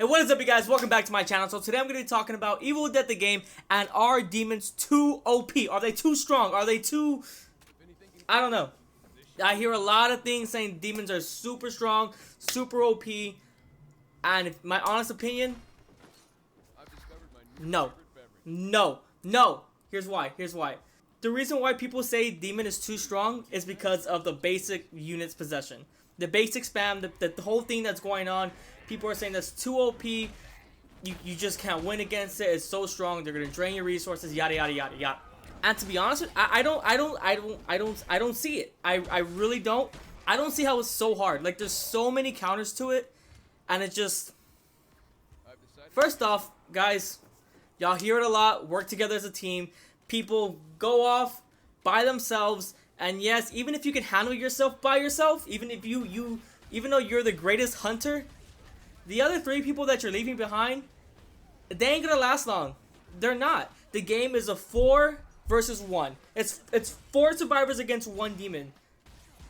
Hey, what is up, you guys? Welcome back to my channel. So today I'm going to be talking about Evil Dead the game, and are demons too OP? Are they too strong? Are they too... I don't know. I hear a lot of things saying demons are super strong, super OP, and if my honest opinion, no. Here's why. The reason why people say demon is too strong is because of the basic unit's possession. The basic spam, the whole thing that's going on. People are saying that's too OP. You just can't win against it. It's so strong. They're gonna drain your resources. Yada yada yada yada. And to be honest, I don't see it. I really don't. I don't see how it's so hard. Like, there's so many counters to it, and it just. First off, guys, y'all hear it a lot. Work together as a team. People go off by themselves, and yes, even if you can handle yourself by yourself, even if even though you're the greatest hunter, the other 3 people that you're leaving behind, they ain't gonna last long. They're not. The game is a 4 versus 1. It's 4 survivors against 1 demon.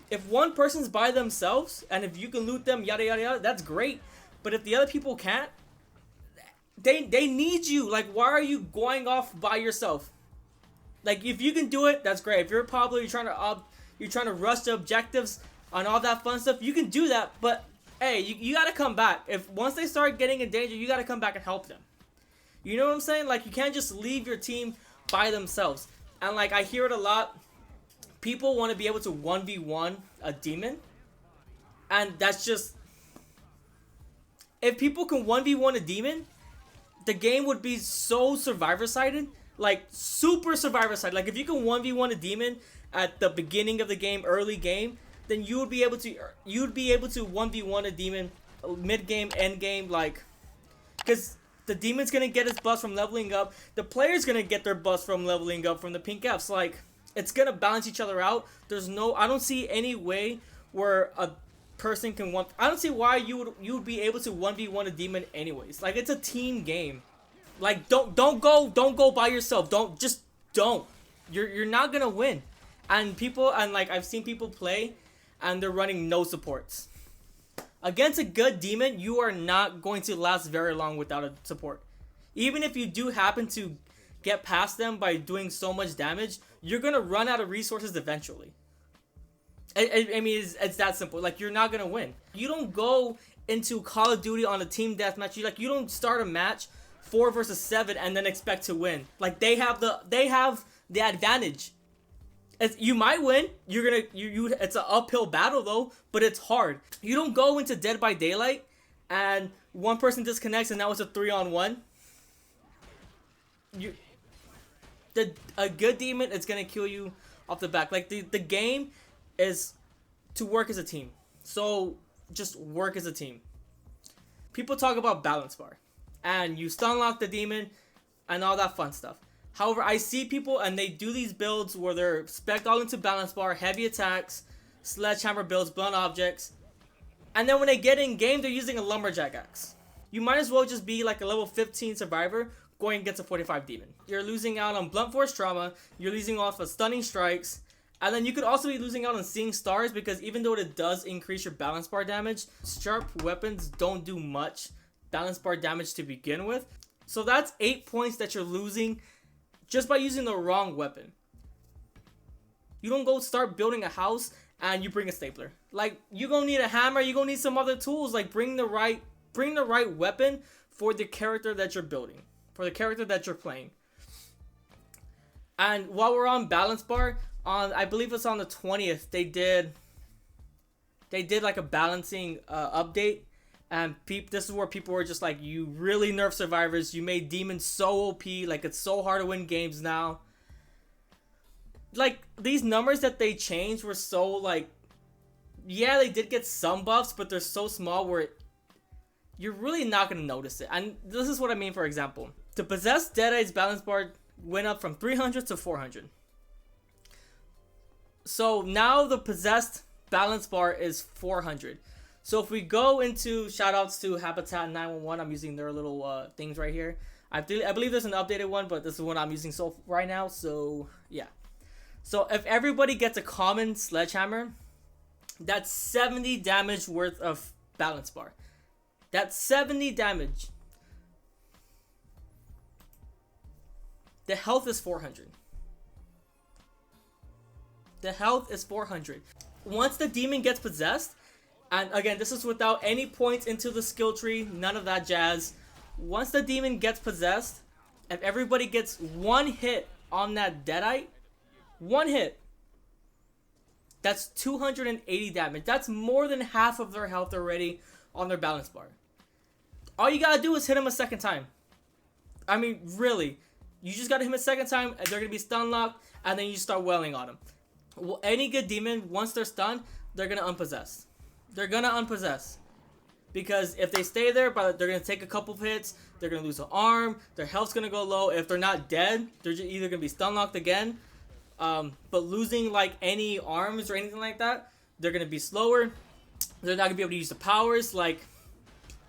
If one person's by themselves, and if you can loot them, yada yada yada, that's great. But if the other people can't, they need you. Like, why are you going off by yourself? Like, if you can do it, that's great. If you're probably trying to rush the objectives on all that fun stuff, you can do that. But hey, you gotta come back. If once they start getting in danger, you gotta come back and help them. You know what I'm saying? Like, you can't just leave your team by themselves. And like, I hear it a lot. People want to be able to 1v1 a demon, and that's just, if people can 1v1 a demon, the game would be so survivor-sided. Like, super survivor-sided. Like, if you can 1v1 a demon at the beginning of the game, early game, then you would be able to 1v1 a demon mid-game, end-game, like, because the demon's gonna get his buffs from leveling up, the player's gonna get their buffs from leveling up from the pink Fs. Like, it's gonna balance each other out. I don't see any way where a person can I don't see why you would be able to 1v1 a demon anyways. Like, it's a team game. Like, don't go by yourself. Don't. You're not gonna win. And like, I've seen people play and they're running no supports. Against a good demon, you are not going to last very long without a support. Even if you do happen to get past them by doing so much damage, you're gonna run out of resources eventually. I mean, it's that simple. Like, you're not gonna win. You don't go into Call of Duty on a team deathmatch. You don't start a match 4 versus 7 and then expect to win. Like, they have the advantage. You might win. It's an uphill battle though, but it's hard. You don't go into Dead by Daylight and one person disconnects and now it's a 3-on-1. A good demon is gonna kill you off the back. Like, the game is to work as a team. So just work as a team. People talk about balance bar, and you stun lock the demon and all that fun stuff. However, I see people and they do these builds where they're spec'd all into balance bar, heavy attacks, sledgehammer builds, blunt objects, and then when they get in game, they're using a lumberjack axe. You might as well just be like a level 15 survivor going against a 45 demon. You're losing out on blunt force trauma, you're losing off of stunning strikes, and then you could also be losing out on seeing stars, because even though it does increase your balance bar damage, sharp weapons don't do much balance bar damage to begin with. So that's 8 points that you're losing just by using the wrong weapon. You don't go start building a house and you bring a stapler. Like, you're gonna need a hammer, you're gonna need some other tools. Like, bring the right weapon for the character that you're building, for the character that you're playing. And while we're on balance bar, I believe it's on the 20th, they did like a balancing update. And this is where people were just like, you really nerf survivors. You made demons so OP. Like, it's so hard to win games now. Like, these numbers that they changed were so, like, yeah, they did get some buffs, but they're so small where you're really not going to notice it. And this is what I mean, for example. The possessed Deadites balance bar went up from 300 to 400. So now the possessed balance bar is 400. So if we go into, shoutouts to Habitat 911, I'm using their little things right here. I believe there's an updated one, but this is what I'm using right now. So yeah. So if everybody gets a common sledgehammer, that's 70 damage worth of balance bar. That's 70 damage. The health is 400. The health is 400. Once the demon gets possessed, and again, this is without any points into the skill tree, none of that jazz. Once the demon gets possessed, if everybody gets one hit on that Deadite, one hit, that's 280 damage. That's more than half of their health already on their balance bar. All you gotta do is hit them a second time. I mean, really. You just gotta hit them a second time, and they're gonna be stun locked, and then you start wailing on them. Well, any good demon, once they're stunned, they're gonna unpossess. They're gonna unpossess. Because if they stay there, but they're gonna take a couple of hits, they're gonna lose an arm, their health's gonna go low. If they're not dead, they're just either gonna be stun locked again. But losing like any arms or anything like that, they're gonna be slower. They're not gonna be able to use the powers. Like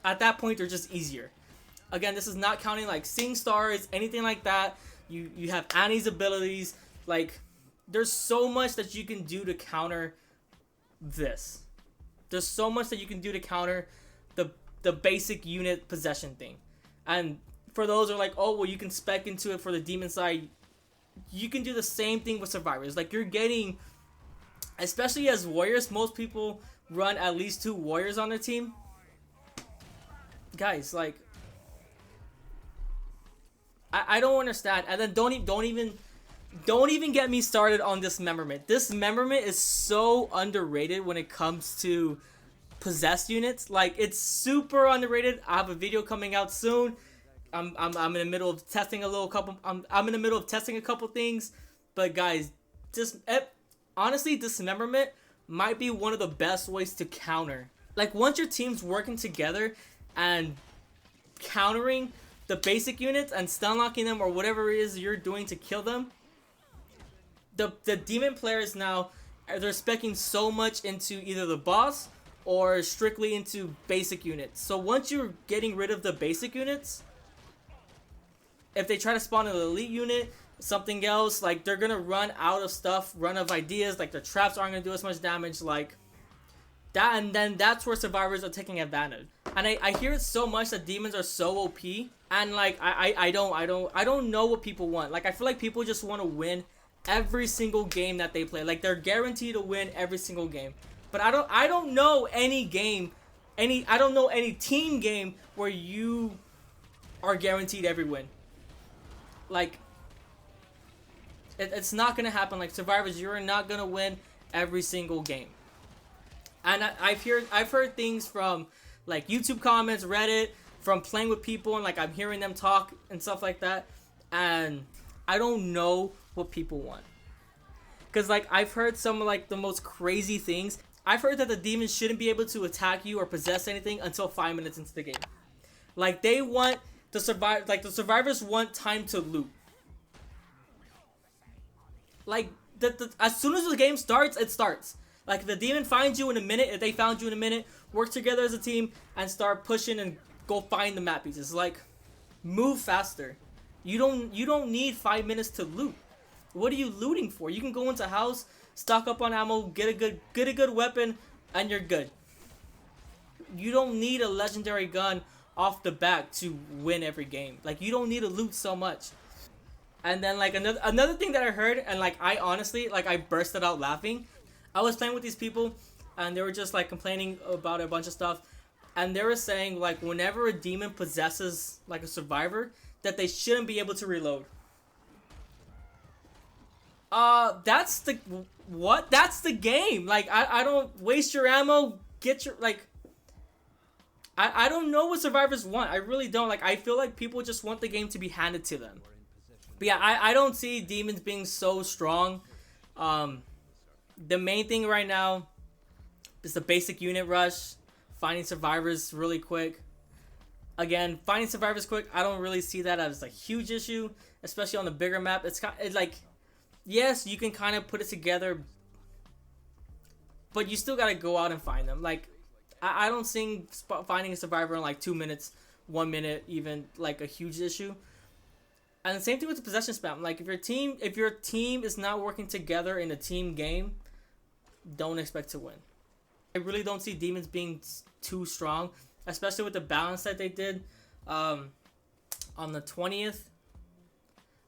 at that point, they're just easier. Again, this is not counting like Sing Stars, anything like that. You have Annie's abilities. Like there's so much that you can do to counter this. There's so much that you can do to counter the basic unit possession thing. And for those who are like, oh well, you can spec into it for the demon side. You can do the same thing with survivors. Like you're getting, especially as warriors, most people run at least 2 warriors on their team. Guys, like I don't understand. And then don't even get me started on dismemberment. Dismemberment is so underrated when it comes to possessed units. Like it's super underrated. I have a video coming out soon. I'm in the middle of testing I'm in the middle of testing a couple things, but guys, honestly, dismemberment might be one of the best ways to counter. Like once your team's working together and countering the basic units and stun locking them or whatever it is you're doing to kill them, the demon players now, they're speccing so much into either the boss or strictly into basic units. So once you're getting rid of the basic units, if they try to spawn an elite unit, something else, like they're gonna run out of stuff, run out of ideas, like their traps aren't gonna do as much damage, like that, and then that's where survivors are taking advantage. And I hear it so much that demons are so OP, and like I don't know what people want. Like I feel like people just want to win every single game that they play. Like they're guaranteed to win every single game. But I don't know any game, I don't know any team game where you are guaranteed every win. Like it's not gonna happen. Like survivors, you're not gonna win every single game. And I've heard things from like YouTube comments, Reddit, from playing with people, and like I'm hearing them talk and stuff like that, and I don't know what people want. Cause like I've heard some of like the most crazy things. I've heard that the demons shouldn't be able to attack you or possess anything until 5 minutes into the game. Like they want the survivors want time to loot. Like as soon as the game starts, it starts. Like if the demon finds you in a minute, if they found you in a minute, work together as a team and start pushing and go find the map pieces. Like move faster. You don't need 5 minutes to loot. What are you looting for? You can go into a house, stock up on ammo, get a good weapon, and you're good. You don't need a legendary gun off the bat to win every game. Like you don't need to loot so much. And then like another thing that I heard, and like I honestly, like I bursted out laughing. I was playing with these people and they were just like complaining about a bunch of stuff, and they were saying like whenever a demon possesses like a survivor, that they shouldn't be able to reload. That's the game. Like I don't waste your ammo, get your like I don't know what survivors want. I really don't. Like I feel like people just want the game to be handed to them. But yeah, I don't see demons being so strong. The main thing right now is the basic unit rush, finding survivors really quick. Again, finding survivors quick, I don't really see that as a huge issue, especially on the bigger map. It's like, yes, you can kind of put it together, but you still gotta go out and find them. Like, I don't see finding a survivor in like 2 minutes, 1 minute, even like a huge issue. And the same thing with the possession spam. Like if your team is not working together in a team game, don't expect to win. I really don't see demons being too strong. especially with the balance that they did on the 20th.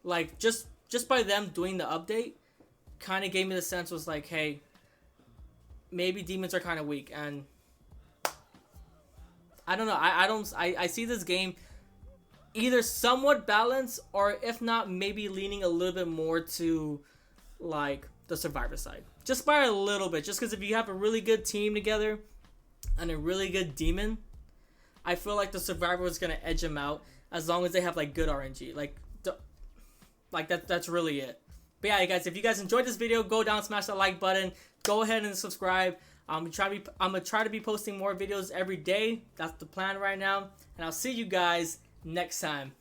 Like, just by them doing the update, kind of gave me the sense was like, hey, maybe demons are kind of weak. And I don't know. I see this game either somewhat balanced, or if not, maybe leaning a little bit more to like the survivor side, just by a little bit. Just because if you have a really good team together and a really good demon, I feel like the survivor is gonna edge them out as long as they have like good RNG. That's really it. But yeah, guys, if you guys enjoyed this video, go down, smash that like button, go ahead and subscribe. I'm gonna try to be posting more videos every day. That's the plan right now, and I'll see you guys next time.